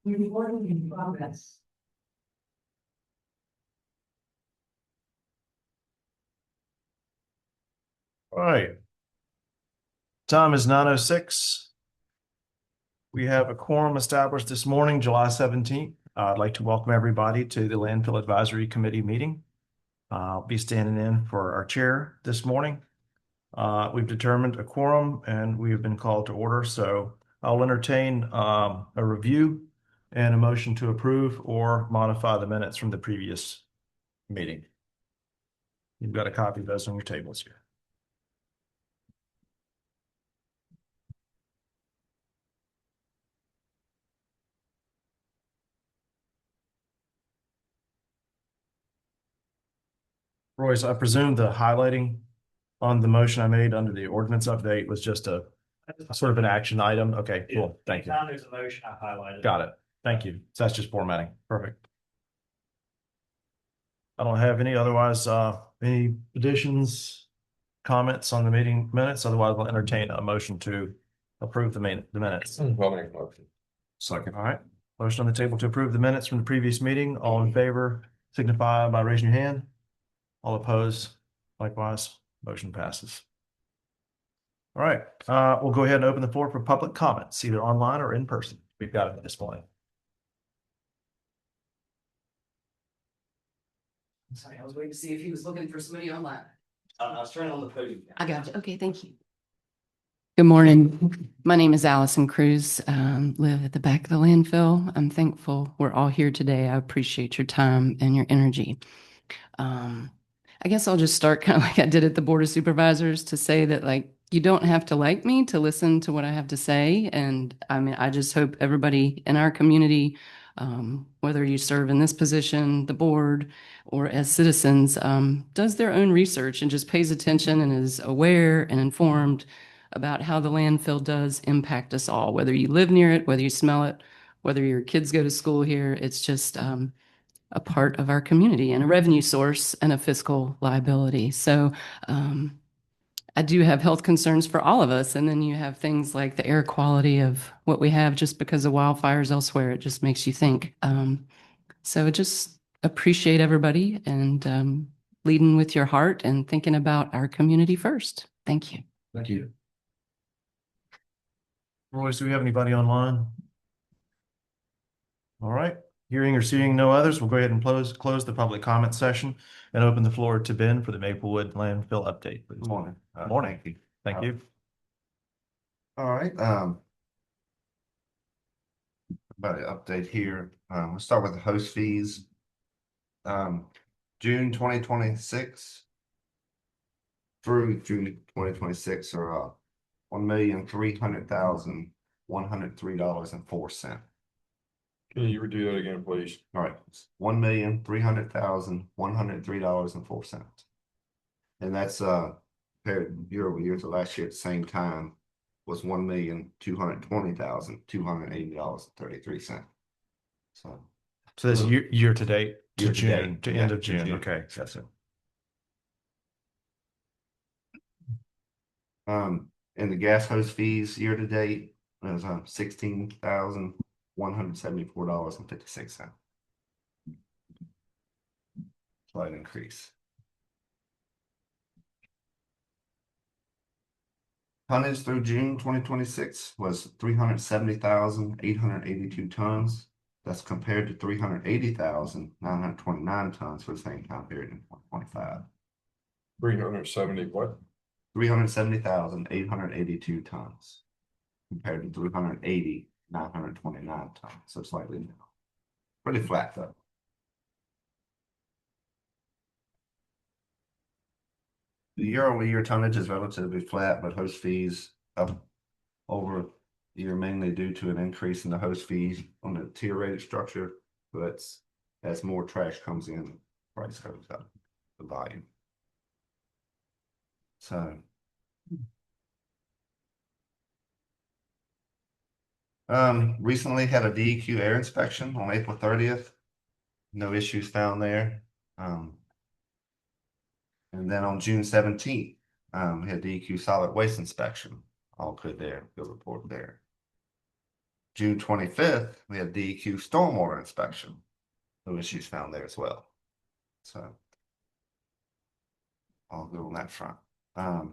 Recording in progress. All right. Time is 9:06. We have a quorum established this morning, July 17th. I'd like to welcome everybody to the Landfill Advisory Committee meeting. I'll be standing in for our chair this morning. We've determined a quorum and we have been called to order, so I'll entertain a review and a motion to approve or modify the minutes from the previous meeting. You've got a copy of those on your tables here. Royce, I presume the highlighting on the motion I made under the ordinance update was just a sort of an action item. Okay, cool. Thank you. Anytime there's a motion, I highlight it. Got it. Thank you. So that's just formatting. Perfect. I don't have any otherwise, any additions, comments on the meeting minutes. Otherwise, I'll entertain a motion to approve the minutes. I'll make a motion. Second. All right. Motion on the table to approve the minutes from the previous meeting. All in favor, signify by raising your hand. All opposed, likewise, motion passes. All right, we'll go ahead and open the floor for public comments, either online or in person. We've got it at this point. Sorry, I was waiting to see if he was looking for somebody online. I was turning on the podium. I got you. Okay, thank you. Good morning. My name is Allison Cruz. Live at the back of the landfill. I'm thankful we're all here today. I appreciate your time and your energy. I guess I'll just start kind of like I did at the Board of Supervisors to say that, like, you don't have to like me to listen to what I have to say. And I mean, I just hope everybody in our community, whether you serve in this position, the board, or as citizens, does their own research and just pays attention and is aware and informed about how the landfill does impact us all, whether you live near it, whether you smell it, whether your kids go to school here. It's just a part of our community and a revenue source and a fiscal liability. So I do have health concerns for all of us. And then you have things like the air quality of what we have just because of wildfires elsewhere. It just makes you think. So just appreciate everybody and leading with your heart and thinking about our community first. Thank you. Thank you. Royce, do we have anybody online? All right, hearing or seeing no others, we'll go ahead and close the public comment session and open the floor to Ben for the Maplewood landfill update. Good morning. Morning. Thank you. Thank you. All right, about an update here. We'll start with the host fees. June 2026 through June 2026 are $1,300,103.04. Can you redo that again, please? All right, $1,300,103.04. And that's compared year over year to last year at the same time was $1,220,280.33. So this year to date to Year to June, date, to yeah, end of to June. June. Okay, that's it. And the gas hose fees year to date was $16,174.56. Slight increase. Tonnage through June 2026 was 370,882 tons. That's compared to 380,929 tons for the same time period in 2025. 370 what? 370,882 tons compared to 380,929 tons. So slightly down. Pretty flat though. The year-over-year tonnage is relatively flat, but host fees up over the year mainly due to an increase in the host fees on the tier rated structure. But as more trash comes in, price goes up, the volume. So recently had a DEQ air inspection on April 30th. No issues found there. And then on June 17th, we had DEQ solid waste inspection. All good there, good report there. June 25th, we had DEQ stormwater inspection. No issues found there as well. So. All good on that front. I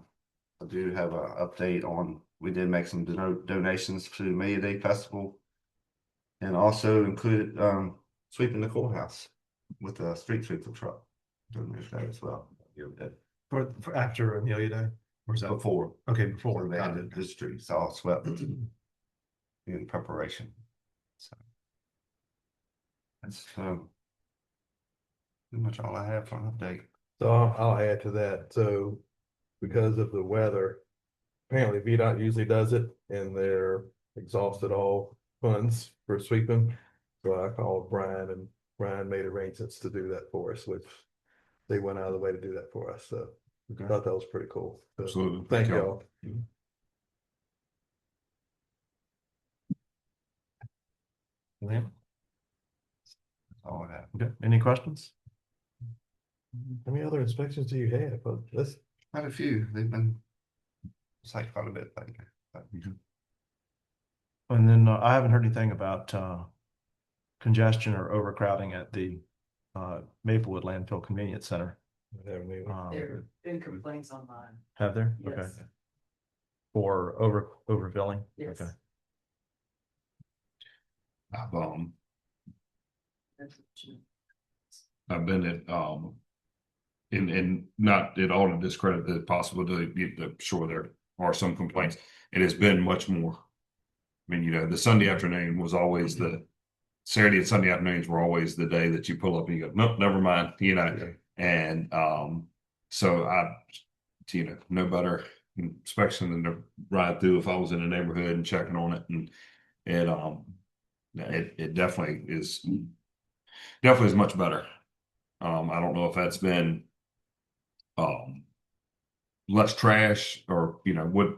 do have an update on, we did make some donations to the Amelia Day Festival. And also included, sweeping the courthouse with a street sweeper truck. Doing that as well. For after Amelia Day? Or is that Before. Okay, So before. they had the streets all swept in preparation. So. That's, pretty much all I have for an update. So I'll add to that. So because of the weather, apparently VDOT usually does it and they're exhausted all funds for sweeping. So I called Brian and Brian made arrangements to do that for us, which they went out of the way to do that for us. So I thought that was pretty cool. So, Absolutely. thank y'all. Yeah. That's all I have. Okay, any questions? How many other inspections do you have? But let's Quite a few. They've been. It's like quite a bit lately. But And then I haven't heard anything about congestion or overcrowding at the Maplewood Landfill Convenience Center. haven't even. There have been complaints online. Have there? Okay. Yes. For overfilling? Yes. Okay. I've been at, and not at all to discredit the possibility, sure, there are some complaints. It has been much more. I mean, the Sunday afternoon was always Saturday and Sunday afternoons were always the day that you pull up and you go, nope, never mind, and, so no better inspection than to ride through if I was in a neighborhood and checking on it, and it definitely is much better. I don't know if that's been less trash or what.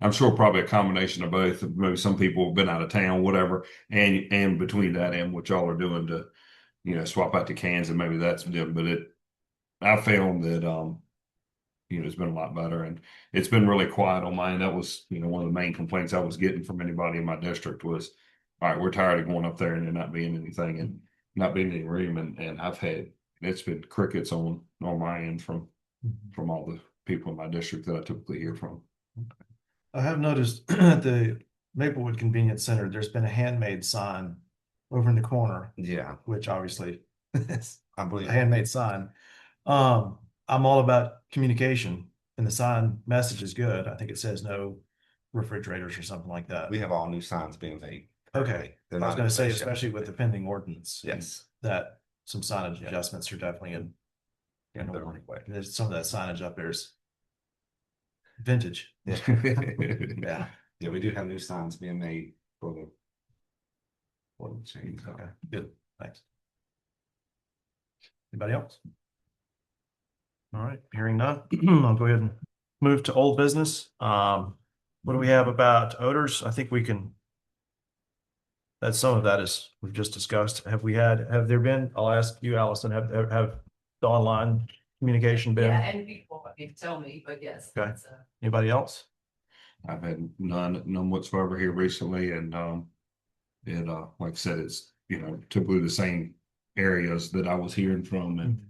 I'm sure probably a combination of both. Maybe some people have been out of town, whatever, and between that and what y'all are doing to swap out the cans, and maybe that's different. But I found that it's been a lot better, and it's been really quiet on mine. That was one of the main complaints I was getting from anybody in my district was, all right, we're tired of going up there and there not being anything and not being any room, and it's been crickets on my end from all the people in my district that I typically hear from. I have noticed at the Maplewood Convenience Center, there's been a handmade sign over in the corner, yeah, which obviously is I believe a handmade sign. I'm all about communication, and the sign message is good. I think it says no refrigerators or something like that. we have all new signs being made. Okay, I They're was not going to say, official. especially with the pending ordinance. Yes. That some signage adjustments are definitely in. Yeah, they're order. on the way. There's some of that signage up there is vintage. Yeah. Yeah. Yeah, we do have new signs being made for the change. Okay, good, thanks. Anybody else? All right, hearing none, I'll go ahead and move to old business. What do we have about odors? I think we can. That some of that is, we've just discussed. Have there been, I'll ask you, Allison, have the online communication been? Yeah, and people, tell me, but yes. Okay. that's, Anybody else? I've had none whatsoever here recently, and like I said, it's typically the same areas that I was hearing from, and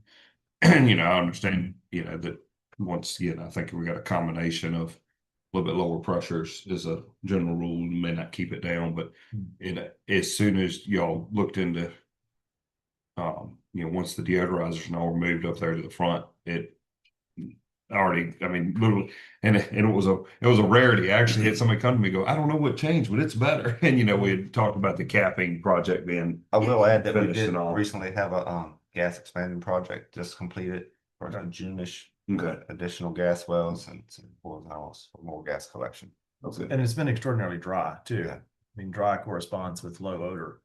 I understand that once again I think we got a combination of a little bit lower pressures as a general rule, and may not keep it down, but as soon as y'all looked into once the deodorizers and all were moved up there to the front, it already, I mean, literally, and it was a rarity. I actually had somebody come to me and go, I don't know what changed, but it's better. And we had talked about the capping project being I will add that we finished did and all. recently have a gas expanding project just completed for June-ish. Okay. Additional gas wells and some hours for more gas collection. And it's been extraordinarily dry too. Yeah. I mean, dry corresponds with low odor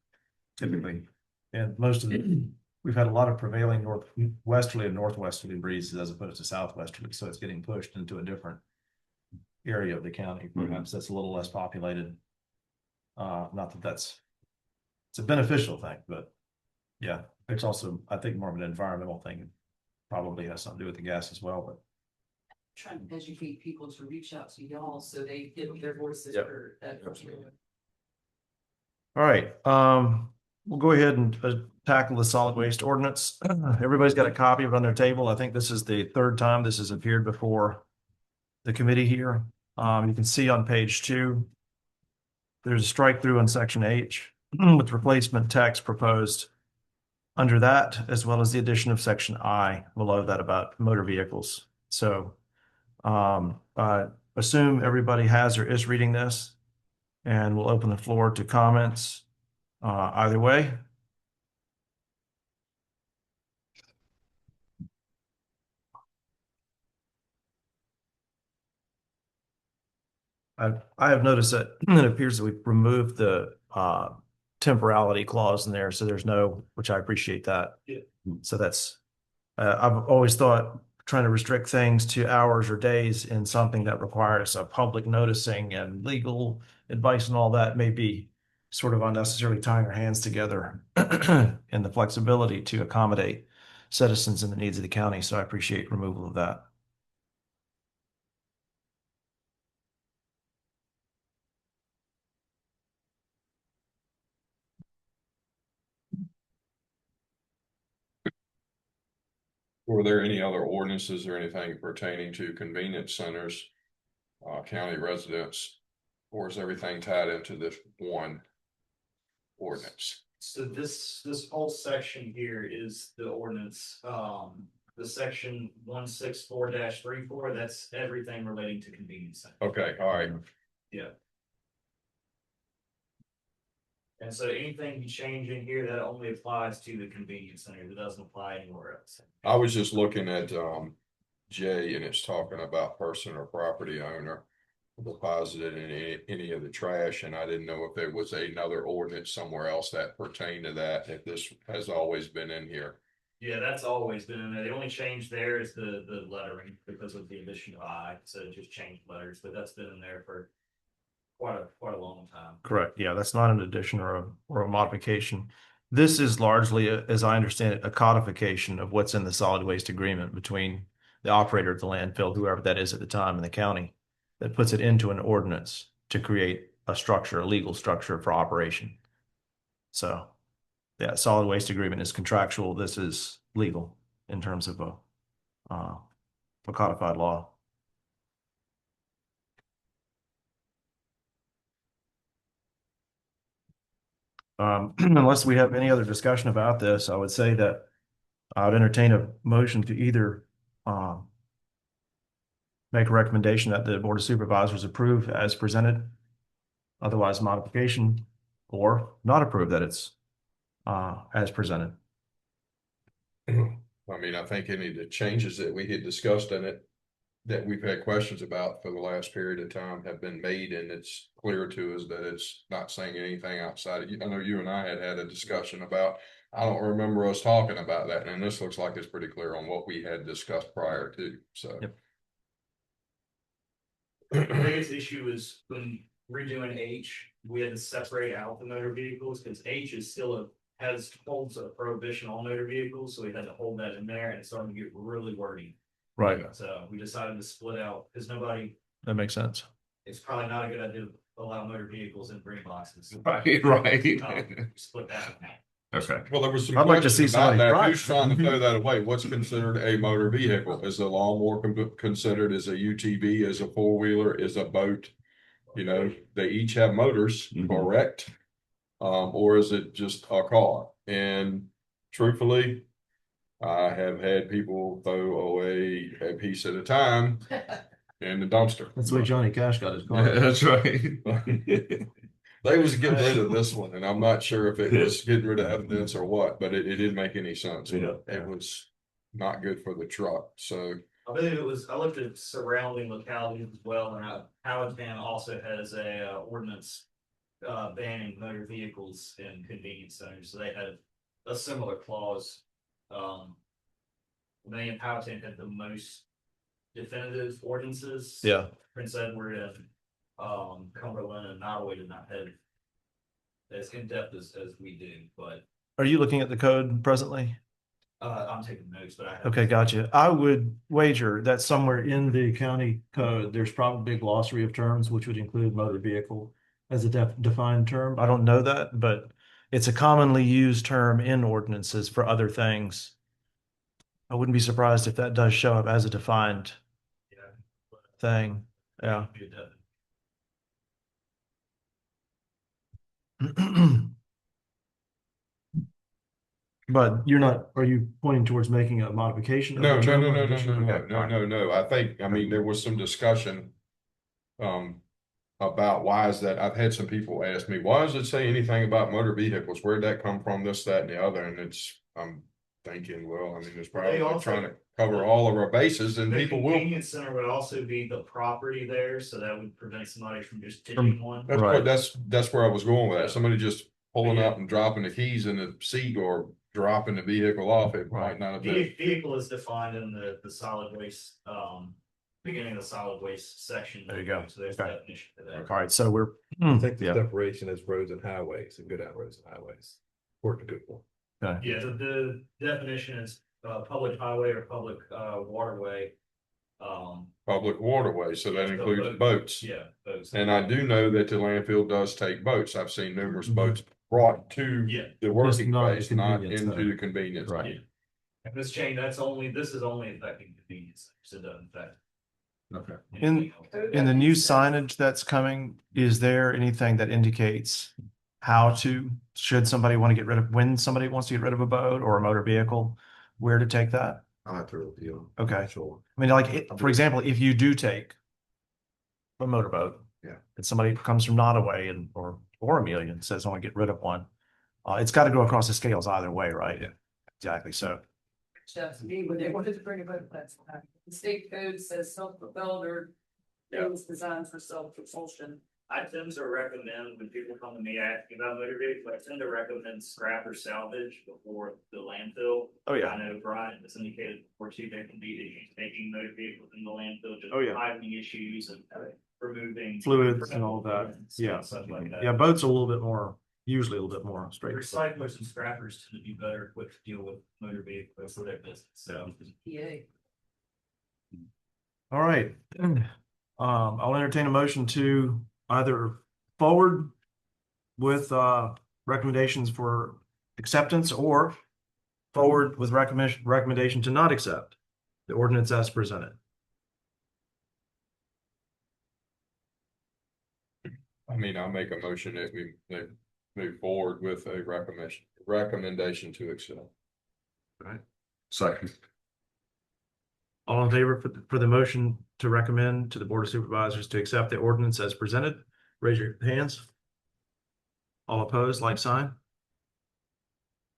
typically. And most of we've had a lot of prevailing northwesterly and northwesterly breezes as opposed to southwesterly. So it's getting pushed into a different area of the county. Perhaps that's a little less populated. Not that it's a beneficial thing, but yeah, it's also, I think, more of an environmental thing. Probably has something to do with the gas as well, but trying to educate people to reach out to y'all so they get their voices Yep. heard. Absolutely. All right, we'll go ahead and tackle the solid waste ordinance. Everybody's got a copy of it on their table. I think this is the third time this has appeared before the committee here. You can see on page 2, there's a strike through on section H with replacement text proposed under that, as well as the addition of section I below that about motor vehicles. So I assume everybody has or is reading this, and we'll open the floor to comments either way. I have noticed that it appears that we've removed the temporality clause in there, so there's no, which I appreciate that. Yeah. So that's, I've always thought trying to restrict things to hours or days in something that requires a public noticing and legal advice and all that may be sort of unnecessarily tying our hands together in the flexibility to accommodate citizens and the needs of the county. So I appreciate removal of that. Were there any other ordinances or anything pertaining to convenience centers, county residents, or is everything tied into this one ordinance? So this whole section here is the ordinance, the section 164-34, that's everything relating to convenience center. Okay, all right. Yeah. And so anything you change in here, that only applies to the convenience center, it doesn't apply anywhere else. I was just looking at J, and it's talking about person or property owner deposited in any of the trash, and I didn't know if there was another ordinance somewhere else that pertained to that, if this has always been in here. Yeah, that's always been in there. The only change there is the lettering because of the addition of I, so it just changed letters, but that's been in there for quite a long time. Correct. Yeah, that's not an addition or a modification. This is largely, as I understand it, a codification of what's in the solid waste agreement between the operator of the landfill, whoever that is at the time, and the county, that puts it into an ordinance to create a structure, a legal structure for operation. So, yeah, solid waste agreement is contractual. This is legal in terms of a codified law. Unless we have any other discussion about this, I would say that I would entertain a motion to either make a recommendation that the Board of Supervisors approve as presented, otherwise modification, or not approve that it's as presented. I mean, I think any of the changes that we had discussed in it that we've had questions about for the last period of time have been made, and it's clear to us that it's not saying anything outside of you. I know you and I had a discussion about, I don't remember us talking about that, and this looks like it's pretty clear on what we had discussed prior to, so. Yep. The biggest issue is when redoing H, we had to separate out the motor vehicles because H is still holds a prohibition on motor vehicles, so we had to hold that in there, and it's starting to get really wordy. Right. So we decided to split out because That makes sense. it's probably not a good idea to allow motor vehicles in green boxes. Right. Split that out. Okay. Well, there was some I'd like to see questions about somebody that. Who's drive. trying to throw that away? What's considered a motor vehicle? Is a lawnmower considered as a UTV, as a four-wheeler, is a boat? You know, they each have motors, correct? Or is it just a car? And truthfully, I have had people throw away a piece at a time in the dumpster. That's the way Johnny Cash got his car. Yeah, that's right. They was getting rid of this one, and I'm not sure if it was getting rid of evidence or what, but it didn't make any sense. Yeah. It was not good for the truck, so. I believe it was, I looked at surrounding localities as well, and Powhatan also has a ordinance banning motor vehicles in convenience centers, so they had a similar clause. They in Powhatan had the most definitive ordinances. Yeah. Prince Edward and Cumberland and Nottaway did not have as in-depth as we do, but Are you looking at the code presently? I'm taking notes, but I have. Okay, gotcha. I would wager that somewhere in the county code, there's probably a glossary of terms, which would include motor vehicle. as a defined term. I don't know that, but it's a commonly used term in ordinances for other things. I wouldn't be surprised if that does show up as a defined thing. Yeah. But you're not, are you pointing towards making a modification of No, the no, term no, or no, no, addition? no, no, Okay, no, all right. no, no. I think, I mean, there was some discussion about why is that? I've had some people ask me, why does it say anything about motor vehicles? Where'd that come from? This, that, and the other. And I'm thinking, well, I mean, it's probably also- trying to cover all of our bases and The people will. convenience center would also be the property there, so that would prevent somebody from just ditching one. That's Right. what, that's where I was going with that. Somebody just pulling Yeah. up and dropping the keys in the seat or dropping the vehicle off. It Right. might not have been. Vehicle is defined in the solid waste, beginning of the solid waste section. There you go. So there's Okay. a definition for that. All right, so we're, I think the yeah, separation is roads and highways and go down roads and highways. Important to good one. okay. Yeah, the definition is, public highway or public, waterway. Public waterway, so that So includes boats. Yeah, boats. And I do know that the landfill does take boats. I've seen numerous boats brought to Yeah. the working not the place, not convenience into center. the convenience. Right. Yeah. And this change, this is only affecting convenience, so it doesn't affect. Okay. anything else. In the new signage that's coming, is there anything that indicates how to, should somebody want to get rid of, when somebody wants to get rid of a boat or a motor vehicle, where to take that? I'll have to review. Okay. Sure. I mean, like, for example, if you do take a motorboat. Yeah. And somebody comes from Nottaway and, or Amelia and says, I want to get rid of one. It's got to go across the scales either way, right? Yeah. Exactly. So, Just me, when they wanted to bring a boat, that's fine. The state code says self-propelled or things designed for self-propulsion. I tend to recommend when people come to me asking about motor vehicles, I tend to recommend scrap or salvage before the landfill. oh yeah, I know Brian has indicated before too, there can be issues taking motor vehicles in the landfill, just Oh, yeah. idling issues and removing. Fluids and all that. Yeah. Stuff like that. Yeah, boats are a little bit more, usually a little bit more straight. Recyclers and scrappers tend to be better equipped to deal with motor vehicles for their business, so. EA. All right. I'll entertain a motion to either forward with recommendations for acceptance or forward with recommendation to not accept the ordinance as presented. I mean, I'll make a motion that we move forward with a recommendation to accept. Second. All in favor for the motion to recommend to the Board of Supervisors to accept the ordinance as presented, raise your hands. All opposed, like sign.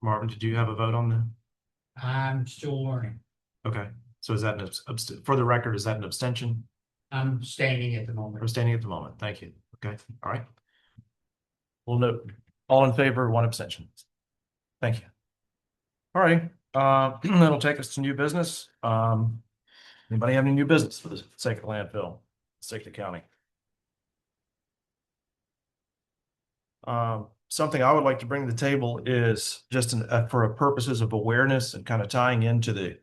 Marvin, did you have a vote on that? I'm still learning. Okay, so is that for the record, is that an abstention? I'm standing at the I'm moment. standing at the moment. Thank you. Okay, all right. We'll note, all in favor, one abstention. Thank you. All right, that'll take us to new business. Anybody have any new business for the sake of landfill, sake of the county? Something I would like to bring to the table is just for purposes of awareness and kind of tying into the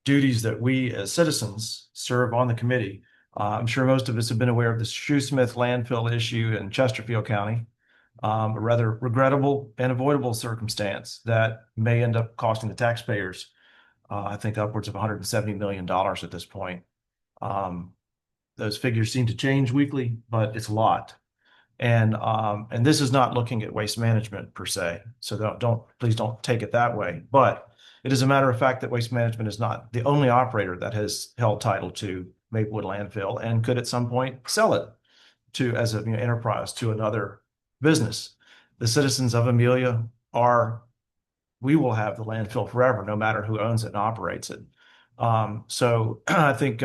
duties that we as citizens serve on the committee. I'm sure most of us have been aware of the Shoesmith landfill issue in Chesterfield County. A rather regrettable and avoidable circumstance that may end up costing the taxpayers, I think upwards of $170 million at this point. Those figures seem to change weekly, but it's a lot. And this is not looking at waste management per se. So please don't take it that way. But it is a matter of fact that Waste Management is not the only operator that has held title to Maplewood Landfill and could at some point sell it to as an enterprise to another business. The citizens of Amelia we will have the landfill forever, no matter who owns it and operates it. So I think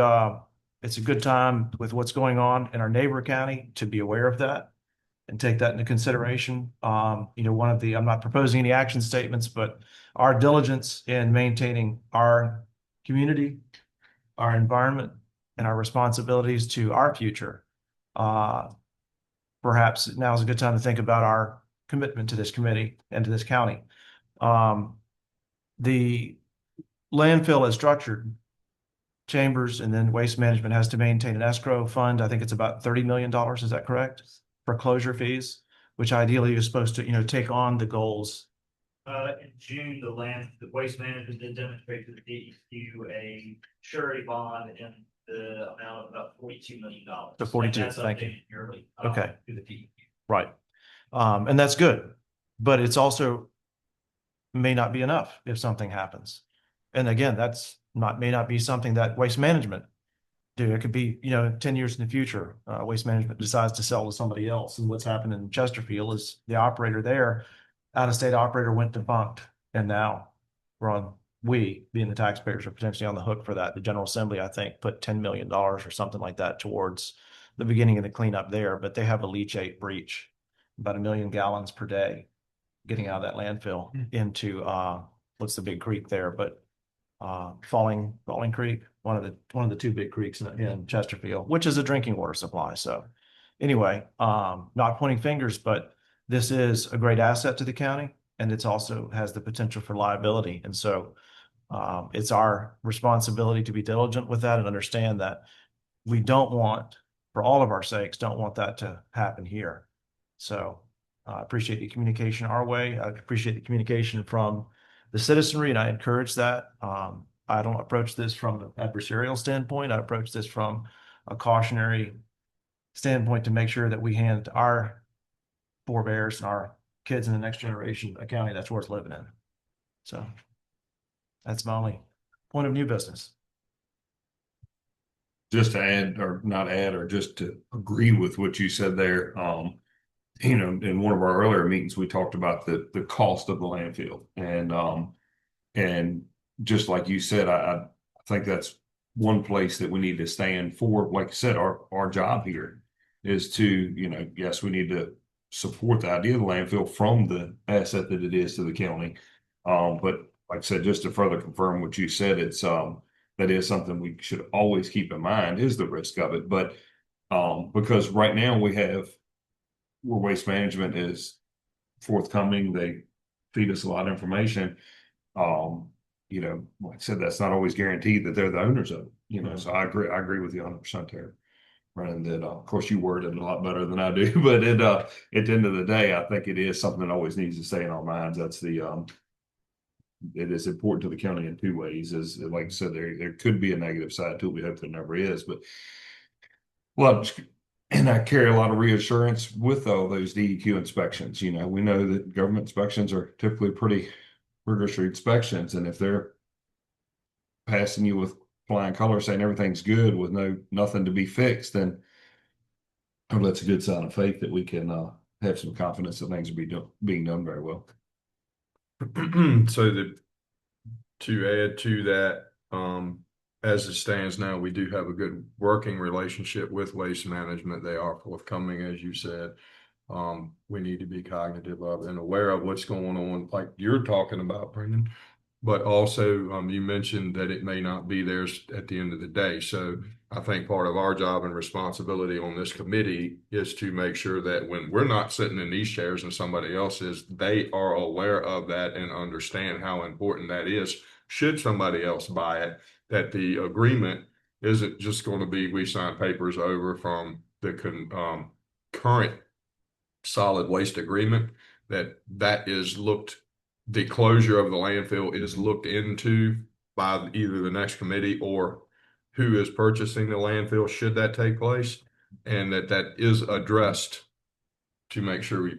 it's a good time with what's going on in our neighbor county to be aware of that and take that into consideration. I'm not proposing any action statements, but our diligence in maintaining our community, our environment, and our responsibilities to our future. Perhaps now is a good time to think about our commitment to this committee and to this county. The landfill is structured. Chambers and then Waste Management has to maintain an escrow fund. I think it's about $30 million. Is that correct? for closure fees, which ideally is supposed to, take on the goals. In June, the waste management did demonstrate to the DEQ a surety bond in the amount of about $42 million. So 42, That's thank you. updated yearly. Okay. To the DEQ. Right. And that's good, but it's also may not be enough if something happens. And again, may not be something that waste management do. It could be, 10 years in the future, waste management decides to sell to somebody else. And what's happened in Chesterfield is the operator there, out-of-state operator went defunct. And now we, being the taxpayers, are potentially on the hook for that. The General Assembly, I think, put $10 million or something like that towards the beginning of the cleanup there, but they have a leachate breach, about 1 million gallons per day getting out of that landfill into what's the big creek there, but Falling Creek, one of the two big creeks in Chesterfield, which is a drinking water supply. So anyway, not pointing fingers, but this is a great asset to the county, and it's also has the potential for liability. And so it's our responsibility to be diligent with that and understand that we don't want, for all of our sakes, don't want that to happen here. So I appreciate the communication our way. I appreciate the communication from the citizenry, and I encourage that. I don't approach this from an adversarial standpoint. I approach this from a cautionary standpoint to make sure that we hand our forebears and our kids in the next generation a county that's worth living in. So that's my only point of new business. Just to add or not add, or just to agree with what you said there. In one of our earlier meetings, we talked about the cost of the landfill, and just like you said, I think that's one place that we need to stand for. Like I said, our job here is to, yes, we need to support the idea of the landfill from the asset that it is to the county. But like I said, just to further confirm what you said, it's that is something we should always keep in mind, is the risk of it. But because right now where Waste Management is forthcoming, they feed us a lot of information. Like I said, that's not always guaranteed that they're the owners of it. So I agree with you 100% there, Brennan, that of course you worded it a lot better than I do, but at the end of the day, I think it is something that always needs to stay in our minds. That's it is important to the county in two ways. Is like I said, there could be a negative side to it. We hope there never is, but and I carry a lot of reassurance with all those DEQ inspections. We know that government inspections are typically pretty rigorous inspections, and if they're passing you with flying colors saying everything's good with nothing to be fixed, then that's a good sign of faith that we can have some confidence that things are being done very well. So to add to that, as it stands now, we do have a good working relationship with Waste Management. They are forthcoming, as you said. We need to be cognitive of and aware of what's going on, like you're talking about, Brendan. But also, you mentioned that it may not be theirs at the end of the day. So I think part of our job and responsibility on this committee is to make sure that when we're not sitting in these chairs and somebody else is, they are aware of that and understand how important that is. Should somebody else buy it, that the agreement isn't just going to be, we sign papers over from the current solid waste agreement, that is the closure of the landfill is looked into by either the next committee or who is purchasing the landfill should that take place, and that is addressed to make sure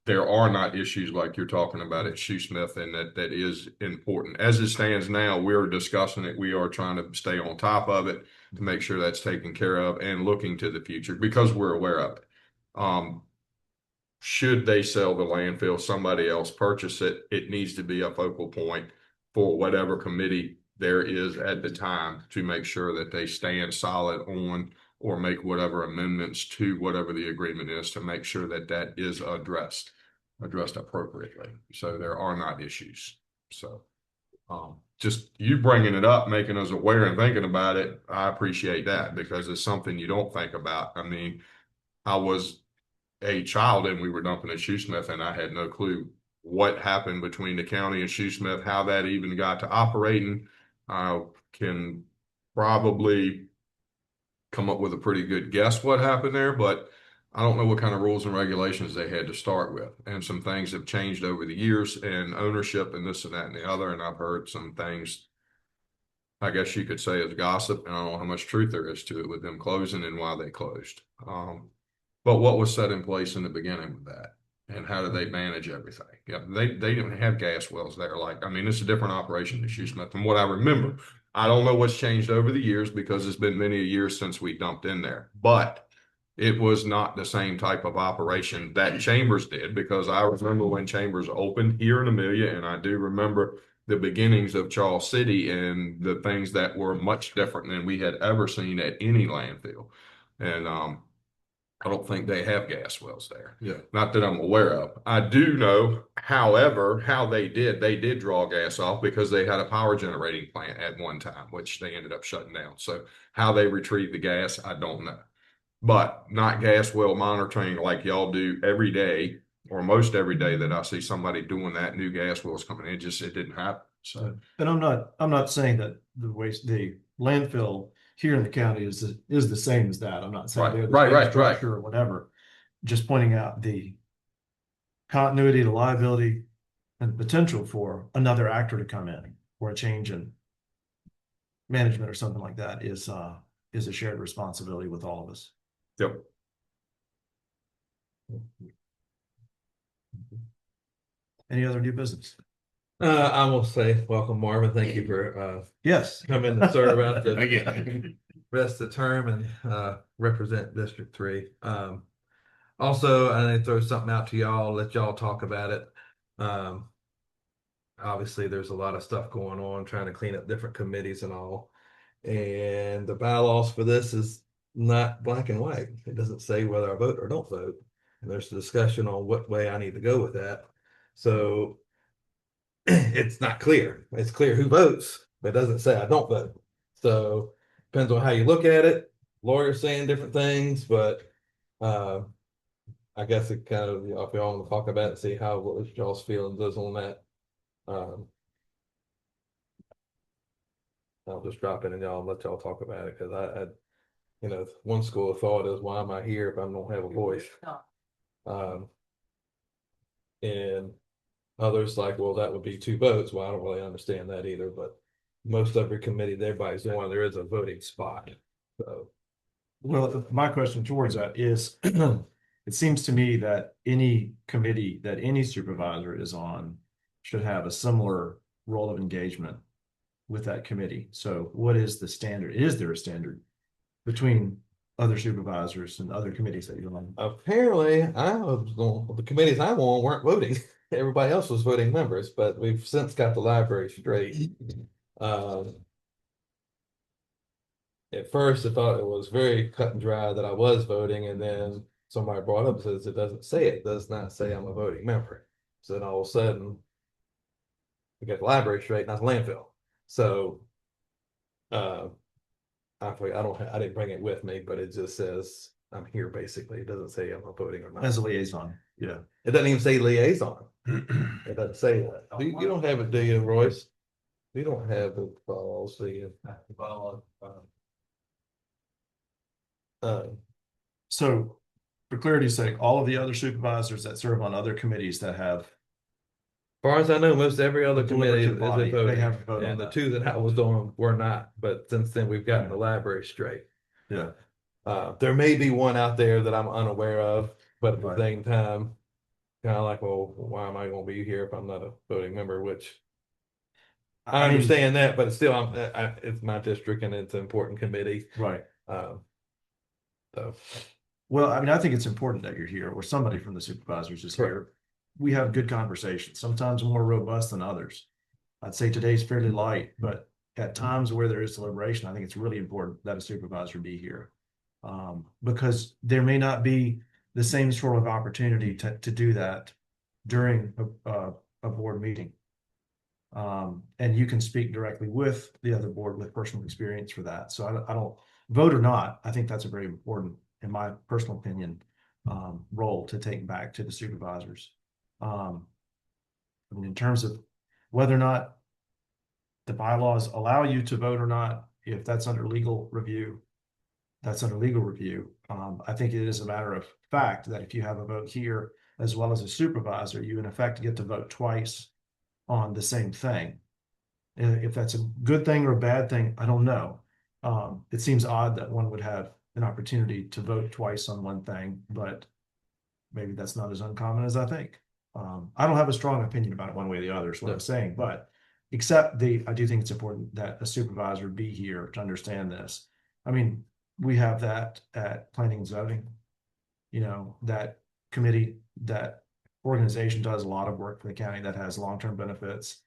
there are not issues like you're talking about at Shoesmith, and that is important. As it stands now, we're discussing it. We are trying to stay on top of it to make sure that's taken care of and looking to the future because we're aware of it. Should they sell the landfill, somebody else purchase it, it needs to be a focal point for whatever committee there is at the time to make sure that they stand solid on or make whatever amendments to whatever the agreement is to make sure that that is addressed appropriately. So there are not issues. So just you bringing it up, making us aware and thinking about it, I appreciate that because it's something you don't think about. I mean, I was a child and we were dumping at Shoesmith and I had no clue what happened between the county and Shoesmith, how that even got to operating. I can probably come up with a pretty good guess what happened there, but I don't know what kind of rules and regulations they had to start with. And some things have changed over the years and ownership and this and that and the other. And I've heard some things, I guess you could say, as gossip. And I don't know how much truth there is to it with them closing and why they closed. But what was set in place in the beginning with that? And how do they manage everything? Yeah, they didn't have gas wells there. Like, I mean, it's a different operation than Shoesmith from what I remember. I don't know what's changed over the years because it's been many years since we dumped in there. But it was not the same type of operation that Chambers did, because I remember when Chambers opened here in Amelia, and I do remember the beginnings of Charles City and the things that were much different than we had ever seen at any landfill. And I don't think they have gas wells there. Yeah. Not that I'm aware of. I do know, however, how they did draw gas off because they had a power generating plant at one time, which they ended up shutting down. So how they retrieve the gas, I don't know. But not gas well monitoring like y'all do every day or most every day that I see somebody doing that, new gas wells coming in. It didn't happen. So And I'm not saying that the landfill here in the county is the same as that. I'm not saying they're the same structure or whatever. Just pointing out the continuity, the liability, and potential for another actor to come in or a change in management or something like that is a shared responsibility with all of us. yep. Any other new business? I will say, welcome Marvin. Thank you for Yes. coming to serve out the Again. rest of the term and represent District 3. Also, I need to throw something out to y'all, let y'all talk about it. Obviously, there's a lot of stuff going on, trying to clean up different committees and all. And the bylaws for this is not black and white. It doesn't say whether I vote or don't vote. And there's a discussion on what way I need to go with that. So it's not clear. It's clear who votes, but it doesn't say I don't vote. So depends on how you look at it. Lawyers saying different things, but I guess it kind of, if y'all want to talk about it, see what y'all's feelings is on that. I'll just drop in and y'all let y'all talk about it, because I one school of thought is, why am I here if I don't have a voice? And others like, well, that would be 2 votes. Well, I don't really understand that either, but most every committee, everybody's on, there is a voting spot. So, Well, my question towards that is, it seems to me that any committee that any supervisor is on should have a similar role of engagement with that committee. So what is the standard? Is there a standard between other supervisors and other committees that you're on? apparently, the committees I'm on weren't voting. Everybody else was voting members, but we've since got the library straight. At first, I thought it was very cut and dry that I was voting, and then somebody brought up, says it doesn't say it, does not say I'm a voting member. So then all of a sudden, we got the library straight, not the landfill. So I didn't bring it with me, but it just says I'm here basically. It doesn't say I'm a voting or not. As a liaison, yeah. It doesn't even say liaison. It doesn't say that. You don't have it, do you, Royce? You don't have the bylaws, do you? So for clarity's sake, all of the other supervisors that serve on other committees that have, Far as I know, most every other committee is deliberative body, a voting, they have to vote on and the that. 2 that I was on were not, but since then we've gotten the library straight. Yeah. There may be one out there that I'm unaware of, but at the Right. same time, kind of like, well, why am I gonna be here if I'm not a voting member? Which I mean, understand that, but it's still, it's my district and it's an important committee. right. So Well, I mean, I think it's important that you're here, or somebody from the supervisors is here. We have good conversations, sometimes more robust than others. I'd say today's fairly light, but at times where there is deliberation, I think it's really important that a supervisor be here. Because there may not be the same sort of opportunity to do that during a board meeting. And you can speak directly with the other board with personal experience for that. So I don't vote or not. I think that's a very important, in my personal opinion, role to take back to the supervisors. I mean, in terms of whether or not the bylaws allow you to vote or not, if that's under legal review, that's under legal review. I think it is a matter of fact that if you have a vote here as well as a supervisor, you in effect get to vote twice on the same thing. If that's a good thing or a bad thing, I don't know. It seems odd that one would have an opportunity to vote twice on one thing, but maybe that's not as uncommon as I think. I don't have a strong opinion about it one way or the other, is what I'm saying, but I do think it's important that a supervisor be here to understand this. I mean, we have that at planning and zoning. You know, that committee, that organization does a lot of work for the county that has long-term benefits.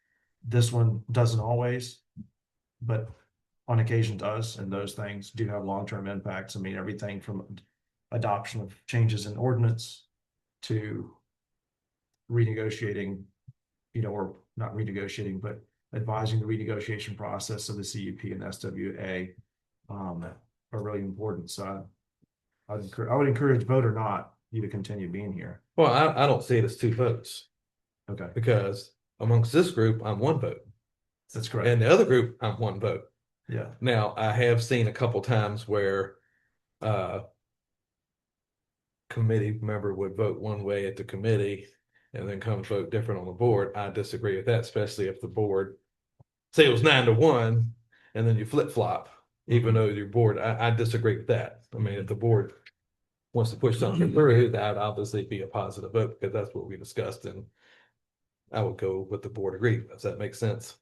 This one doesn't always, but on occasion does, and those things do have long-term impacts. I mean, everything from adoption of changes in ordinance to renegotiating, or not renegotiating, but advising the renegotiation process of the CUP and SWA are really important. So I would encourage, vote or not, you to continue being here. Well, I don't see it as two votes Okay, because amongst this group, I'm one vote. that's correct. And the other group, I'm one vote. Yeah. Now, I have seen a couple times where committee member would vote one way at the committee and then come vote different on the board. I disagree with that, especially if the board, say it was 9-1, and then you flip flop, even though your board, I disagree with that. I mean, if the board wants to push something through, that would obviously be a positive vote because that's what we discussed, and I would go with the board agreed. Does that make sense?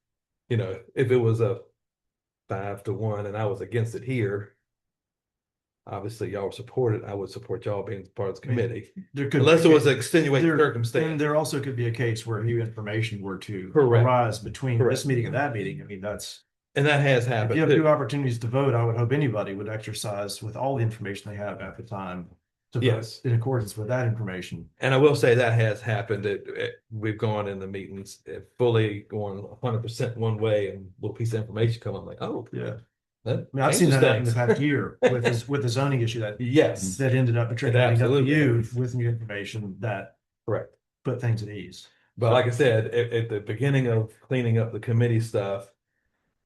If it was a 5-1 and I was against it here, obviously y'all would support it. I would support y'all being part of the committee. There could Unless be it was an extenuating and circumstance. there also could be a case where new information were to Correct. arise between Correct. this meeting and that meeting. I mean, And that has if happened. you have too. two opportunities to vote, I would hope anybody would exercise with all the information they have at the time to vote Yes. in accordance with that information. And I will say that has happened. We've gone in the meetings fully going 100% one way, and a little piece of information come. I'm like, oh, Yeah. that I mean, I've seen changes that happen in the things. past year with the zoning issue that Yes, ended up trickling up to absolutely you is. with new information that correct. put things at ease. But like I said, at the beginning of cleaning up the committee stuff,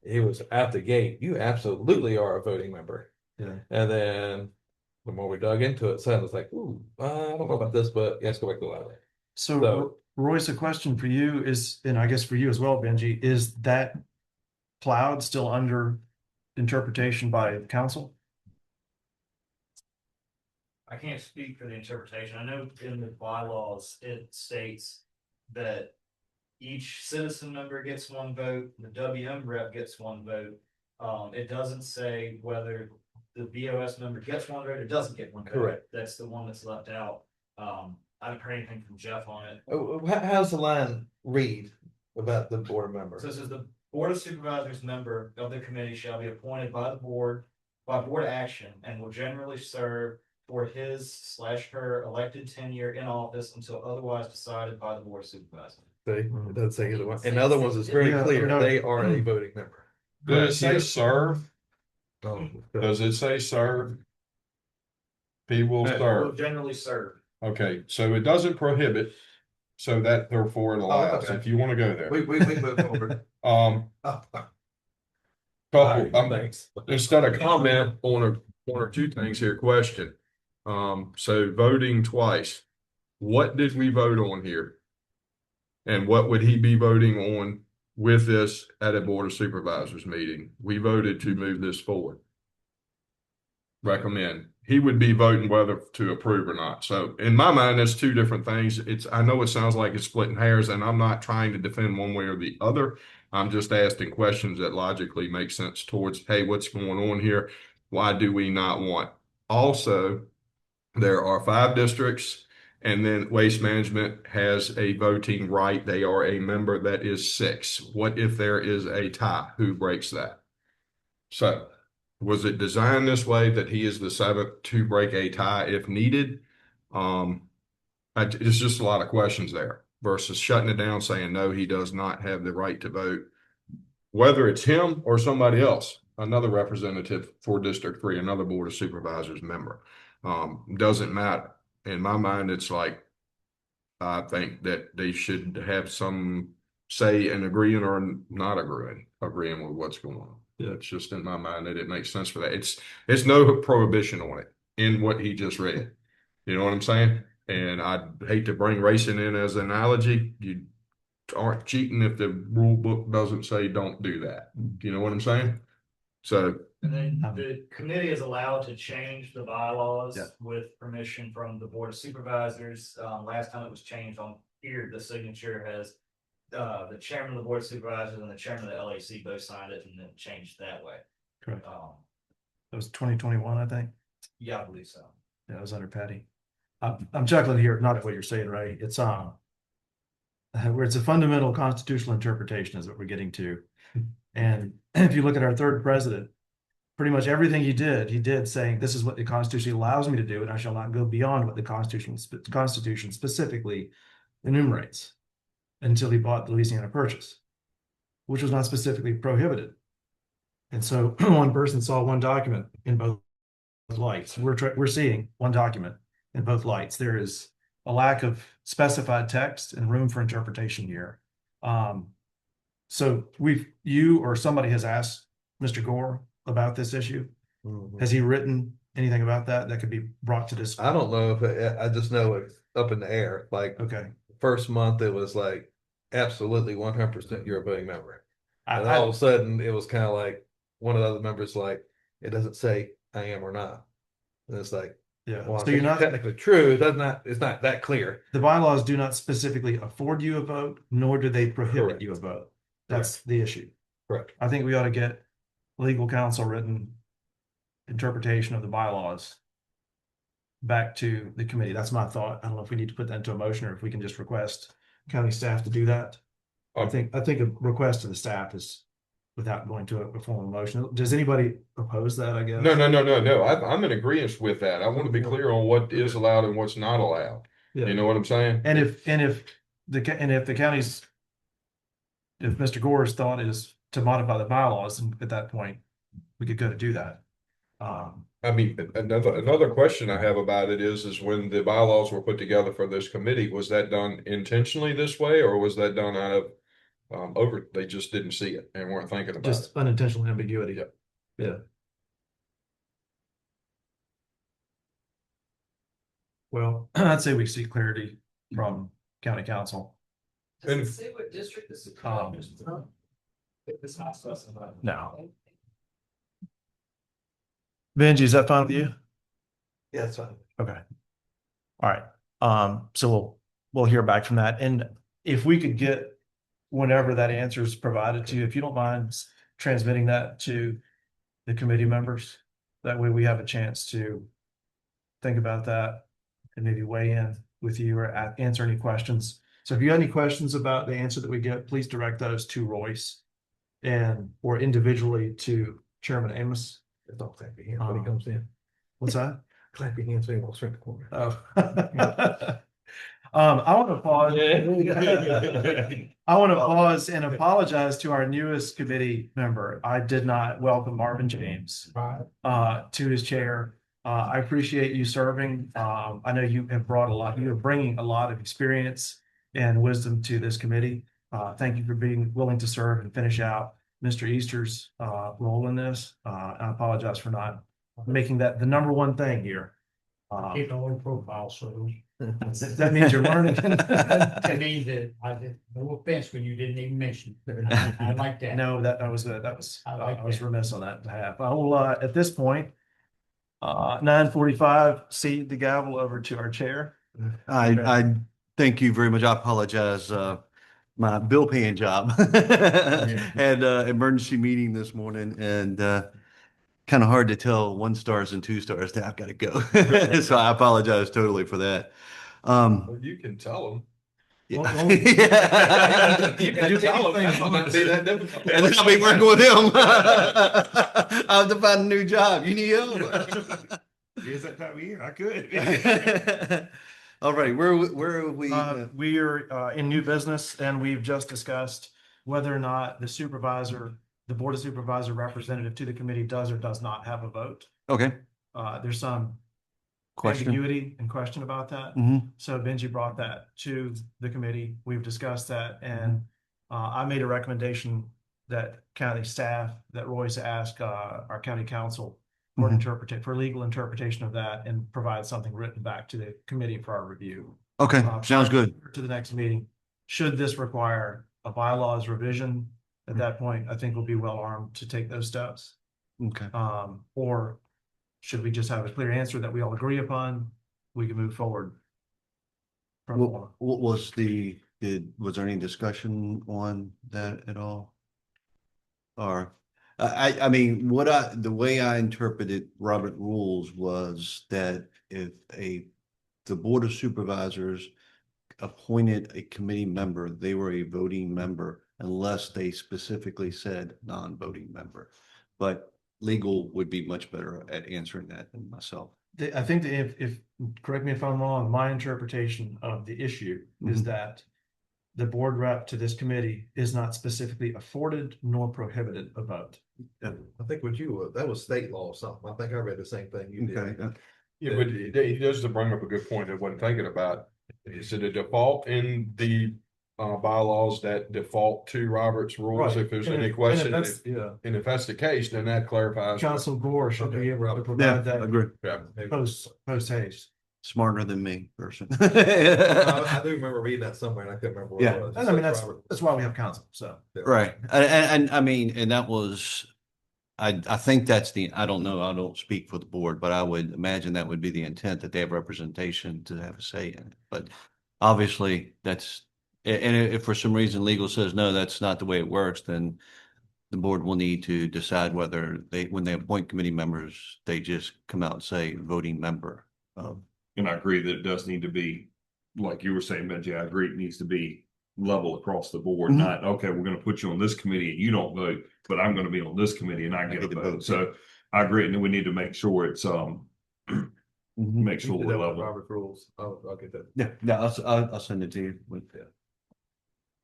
it was out the gate. You absolutely are a voting member. Yeah. And then the more we dug into it, suddenly it's like, ooh, I don't know about this, but yeah, let's go back to the line. So Royce, a question for you is, and I guess for you as well, Benji, is that cloud still under interpretation by council? I can't speak for the interpretation. I know in the bylaws, it states that each citizen member gets one vote, the WM rep gets one vote. It doesn't say whether the BOS member gets one vote or doesn't get one vote. Correct. That's the one that's left out. I haven't heard anything from Jeff on it. How's the line read about the board member? So it says the Board of Supervisors member of the committee shall be appointed by the board, by board action, and will generally serve for his/her elected tenure in office until otherwise decided by the Board of Supervisors. See, it doesn't say either one. In other ones, it's very Yeah, clear, no. they are a voting member. Does it say serve? Oh, Does it say serve? He will Will serve. generally serve. Okay, so it doesn't prohibit, so that therefore it allows, okay. if you want to go there. we move forward. Couple, Thanks. instead of comment on one or two things here, question. So voting twice, what did we vote on here? And what would he be voting on with this at a Board of Supervisors meeting? We voted to move this forward. Recommend. He would be voting whether to approve or not. So in my mind, there's two different things. I know it sounds like it's splitting hairs, and I'm not trying to defend one way or the other. I'm just asking questions that logically make sense towards, hey, what's going on here? Why do we not want? Also, there are 5 districts, and then Waste Management has a voting right. They are a member that is 6. What if there is a tie? Who breaks that? So was it designed this way that he is the 7th to break a tie if needed? It's just a lot of questions there versus shutting it down, saying, no, he does not have the right to vote. Whether it's him or somebody else, another representative for District 3, another Board of Supervisors member, doesn't matter. In my mind, it's like, I think that they should have some say in agreeing or not agreeing with what's going on. Yeah, it's just in my mind that it makes sense for that. It's no prohibition on it. in what he just read. You know what I'm saying? And I'd hate to bring racing in as an analogy. You aren't cheating if the rule book doesn't say don't do that. You know what I'm saying? So And then the committee is allowed to change the bylaws Yeah. with permission from the board of supervisors. Last time it was changed on here, the signature has the chairman of the board of supervisors and the chairman of the LAC both signed it and then changed that way. Correct. That was 2021, I think. Yeah, I believe so. Yeah, it was under Patty. I'm chuckling here, not at what you're saying, right? It's where it's a fundamental constitutional interpretation is what we're getting to. And if you look at our third president, pretty much everything he did saying, this is what the Constitution allows me to do, and I shall not go beyond what the Constitution specifically enumerates until he bought the Louisiana Purchase, which was not specifically prohibited. And so one person saw one document in both lights. We're seeing one document in both lights. There is a lack of specified text and room for interpretation here. So you or somebody has asked Mr. Gore about this issue. Has he written anything about that could be brought to this? I don't know if I just know it's up in the air. Like Okay. first month, it was like absolutely 100% you're a voting member. And I- all of a sudden, it was kind of like one of the other members, like, it doesn't say I am or not. And it's like, Yeah. well, So you're not technically true. It's not that clear. the bylaws do not specifically afford you a vote, nor do they prohibit Correct. you a vote. That's the issue. Correct. I think we ought to get legal counsel written interpretation of the bylaws back to the committee. That's my thought. I don't know if we need to put that into a motion or if we can just request county staff to do that. I think a request to the staff is without going to a formal motion. Does anybody oppose that, I guess? no. I'm in agreement with that. I want to be clear on what is allowed and what's not allowed. Yeah. You know what I'm saying? And if the county's, if Mr. Gore's thought is to modify the bylaws, and at that point, we could go to do that. I mean, another question I have about it is when the bylaws were put together for this committee, was that done intentionally this way, or was that done out of they just didn't see it and weren't thinking about Just it? unintentional ambiguity. Yep. Yeah. Well, I'd say we seek clarity from county council. And- Does it say what district this is? It's not specified. No. Benji, is that fine with you? Yeah, that's fine. Okay. All right. So we'll hear back from that. And if we could get whenever that answer is provided to you, if you don't mind transmitting that to the committee members, that way we have a chance to think about that and maybe weigh in with you or answer any questions. So if you have any questions about the answer that we get, please direct those to Royce or individually to Chairman Amos. Don't clap your hands when he comes in. What's that? Clap your hands when he walks around the corner. Oh. I want to pause. I want to pause and apologize to our newest committee member. I did not welcome Marvin James to his chair. I appreciate you serving. I know you have brought you are bringing a lot of experience and wisdom to this committee. Thank you for being willing to serve and finish out Mr. Easter's role in this. I apologize for not making that the number one thing here. Keep a low profile, so. That means you're learning. That means that I did, no offense when you didn't even mention. I like that. No, that was good. I I was that. remiss on that behalf. I will, at this point, 9:45, cede the gavel over to our chair. I thank you very much. I apologize. My bill paying job had emergency meeting this morning and kind of hard to tell 1 stars and 2 stars. Now I've got to go. So I apologize totally for that. Well, you can tell them. Yeah. Well, You can tell them. It might not be that difficult. And then I'll be working with him. I'll have to find a new job. You need help. Is that time of year? I could. All right, where are we? We are in new business and we've just discussed whether or not the Board of Supervisor representative to the committee does or does not have a vote. Okay, There's some question. ambiguity and question about that. Mhm. So Benji brought that to the committee. We've discussed that and I made a recommendation that county staff, that Royce ask our county council for Mhm. for legal interpretation of that and provide something written back to the committee for our review. Okay, sounds good. To the next meeting, should this require a bylaws revision, at that point, I think we'll be well armed to take those steps. Okay. Or should we just have a clear answer that we all agree upon? We can move forward. From What was was there any discussion on that at all? Or, I mean, the way I interpreted Robert rules was that if the Board of Supervisors appointed a committee member, they were a voting member unless they specifically said non-voting member. But legal would be much better at answering that than myself. I think that if, correct me if I'm wrong, my interpretation of the issue is that the board rep to this committee is not specifically afforded nor prohibited a vote. I think that was state law or something. I think I read the same thing you did. Okay. Yeah, but he does bring up a good point I wasn't thinking about. Is it a default in the bylaws that default to Robert's rules? Right. If there's And any if- question, and if and if that's the case, then that clarifies. Council Gore should be able to Yeah, provide that agree. Yeah. post haste. Smarter than me, person. I do remember reading that somewhere and I couldn't remember what Yeah. it was. And I mean, that's why we have council, so. Right. And I mean, and that was, I think that's I don't know, I don't speak for the board, but I would imagine that would be the intent, that they have representation to have a say in it. But obviously and if for some reason legal says, no, that's not the way it works, then the board will need to decide whether when they appoint committee members, they just come out and say voting member. And I agree that it does need to be, like you were saying, Benji, I agree it needs to be level across the board, Mhm. not, okay, we're gonna put you on this committee and you don't vote, but I'm gonna be on this committee and I get a vote. So I agree, and then we need to make sure it's, make sure we're level. Robert rules. I'll get that. Yeah, I'll send it to you.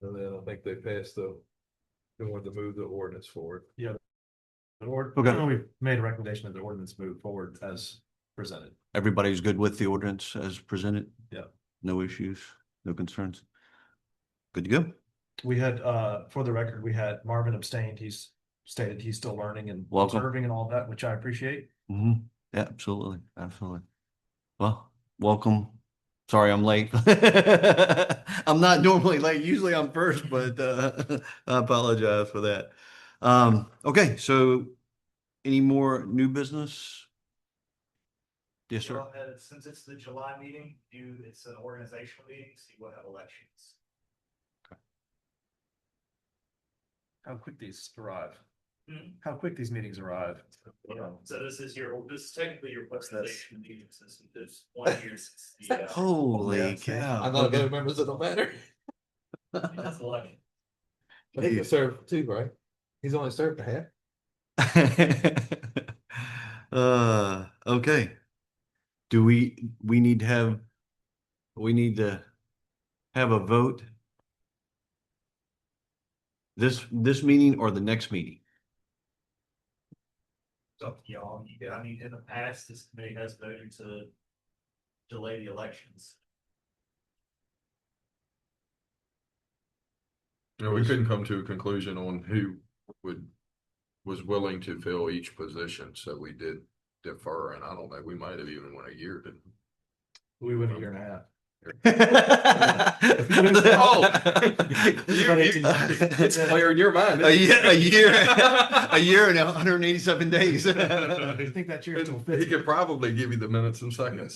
And then I think they passed they wanted to move the ordinance forward. Okay. We've made a recommendation that the ordinance move forward as presented. Everybody's good with the ordinance as presented? Yeah. No issues, no concerns? Good to go? We had, for the record, we had Marvin abstained. He's stated he's still learning and Welcome. observing and all that, which I appreciate. Yeah, absolutely, absolutely. Well, welcome. Sorry, I'm late. I'm not normally late. Usually I'm first, but I apologize for that. Okay, so any more new business? Yes, sir. Well, since it's the July meeting, it's an organizational meeting, so you will have elections. How quick these arrive. Hmm. How quick these meetings arrive. So this is technically your organization meeting, since it's 1 year since the. Holy cow. I'm not gonna remember, so it don't matter. That's election. But he can serve too, right? He's only served a half. Okay. Do we need to have a vote? This meeting or the next meeting? It's up to y'all. I mean, in the past, this committee has voted to delay the elections. You know, we couldn't come to a conclusion on who was willing to fill each position, so we did defer, and I don't know, we might have even went a year, didn't we? We went a year and a half. Oh, it's clear in your mind. A year and 187 days. I think that year till He could probably give you the minutes and seconds.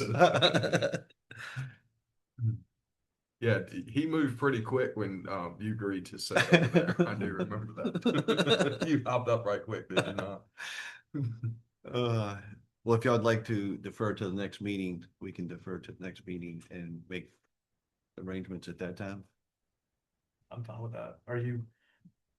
Yeah, he moved pretty quick when you agreed to sit over there. I do remember that. You hopped up right quick, did you not? Well, if y'all would like to defer to the next meeting, we can defer to the next meeting and make arrangements at that time. I'm fine with that. Are you,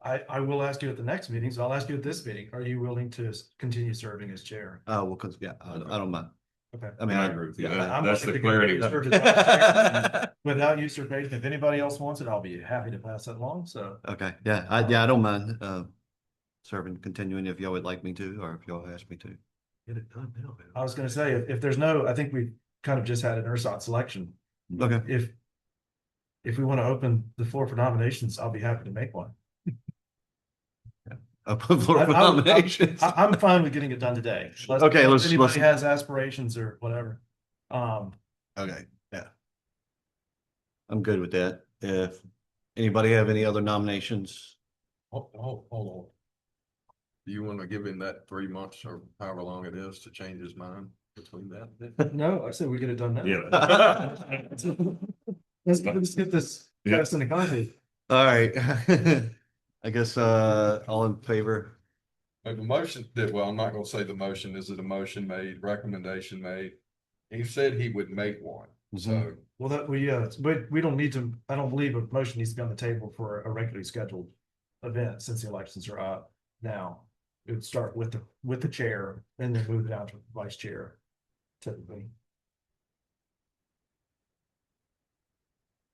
I will ask you at the next meeting, so I'll ask you at this meeting, are you willing to continue serving as chair? Well, cause yeah, I don't mind. Okay. I mean, I agree with you. I'm That's the willing to clarity. continue to serve as chair. Without usurpation, if anybody else wants it, I'll be happy to pass that along, so. Okay, yeah, I don't mind, serving, continuing if y'all would like me to, or if y'all ask me to. Get it done now, man. I was gonna say, if there's no, I think we kind of just had an ersatz selection. Okay. If we want to open the floor for nominations, I'll be happy to make one. open floor for nominations. I'm fine with getting it done today. Okay, Unless let's- anybody has aspirations or whatever. Okay, yeah. I'm good with that. If anybody have any other nominations? Hold on. Do you want to give him that 3 months or however long it is to change his mind between that? No, I said we get it done now. Yeah. Let's get this Yeah. passed in the concrete. All right. I guess, all in favor? The motion, well, I'm not gonna say the motion, is it a motion made, recommendation made? He said he would make one, so. Well, but we don't need to, I don't believe a motion needs to be on the table for a regularly scheduled event since the elections are up now. It would start with the chair and then move it down to vice chair typically.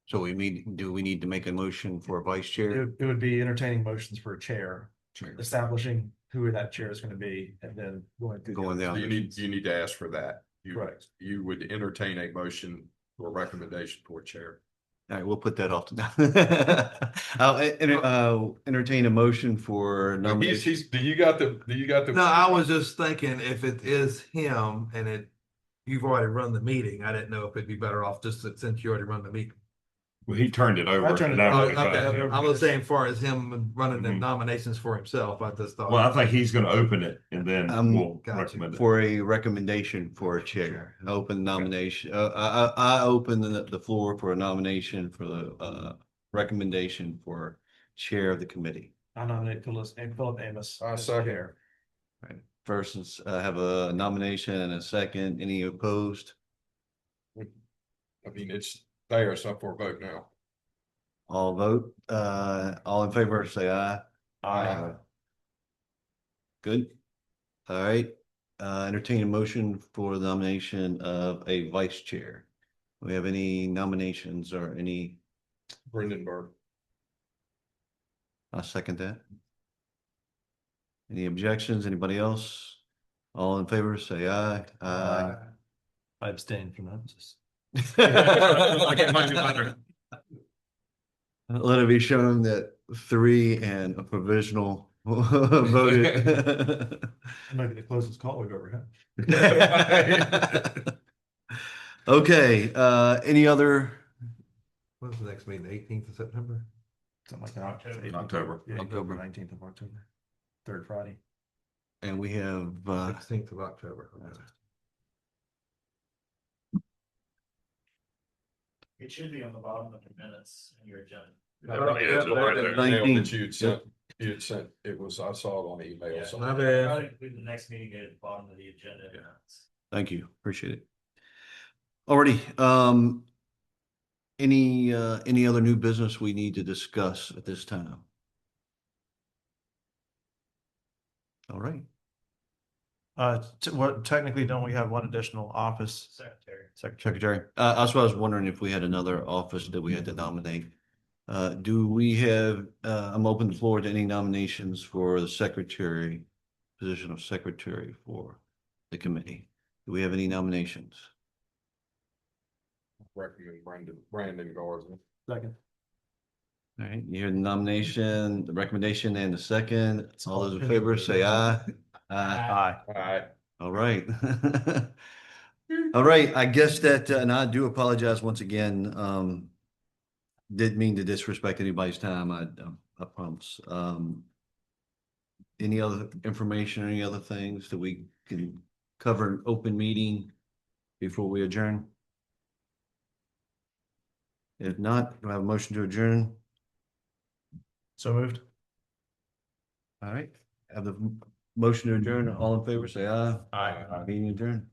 So do we need to make a motion for a vice chair? It would be entertaining motions for a chair, Chair. establishing who that chair is going to be, and then going through. Going down. You need to ask for that. Correct. You would entertain a motion or recommendation for chair. All right, we'll put that off to now. I'll entertain a motion for nomination. Do you got the? No, I was just thinking if it is him and you've already run the meeting, I didn't know if it'd be better off just since you already run the meeting. Well, he turned it over. I turned it That over. way, Okay, Right. I was saying far as him running the Mhm. nominations for himself, I just thought. Well, I think he's gonna open it and then we'll Gotcha. recommend it. For a recommendation for a chair, open nomination, I open the floor for a nomination for the, recommendation for chair of the committee. I nominate Philip Amos. I as second. chair. First, have a nomination and a second. Any opposed? I mean, it's there, it's up for a vote now. All vote, all in favor, say aye. Good. All right, entertain a motion for the nomination of a vice chair. Do we have any nominations or any? Brendan Burke. I'll second that. Any objections? Anybody else? All in favor, say aye. Aye. I abstain from that. Let it be shown that 3 and a provisional voted. Maybe the closest call we've ever had. Okay, any other? When's the next meeting? The 18th of September? Something like that. October. Yeah, October. 19th of October. Third Friday. And we have, 16th of October. It should be on the bottom of the minutes in your agenda. You had sent, it was, I saw it on email. Yeah, so- My bad. Try to include the next meeting at the bottom of the agenda. thank you, appreciate it. Alrighty, any other new business we need to discuss at this time? All right, What technically don't we have one additional office Secretary. Secretary, that's what I was wondering if we had another office that we had to nominate. Do we have, I'm open the floor to any nominations for the secretary, position of secretary for the committee. Do we have any nominations? Recommend Brandon Garza. Second. All right, you hear the nomination, the recommendation and the second. All those in favor say aye. Aye. Aye. All right. All right, I guess that, and I do apologize once again, didn't mean to disrespect anybody's time, I promise. Any other information, or any other things that we can cover in open meeting before we adjourn? If not, do I have a motion to adjourn? So moved. All right, have the motion to adjourn, all in favor, say aye. Aye. Meeting adjourned.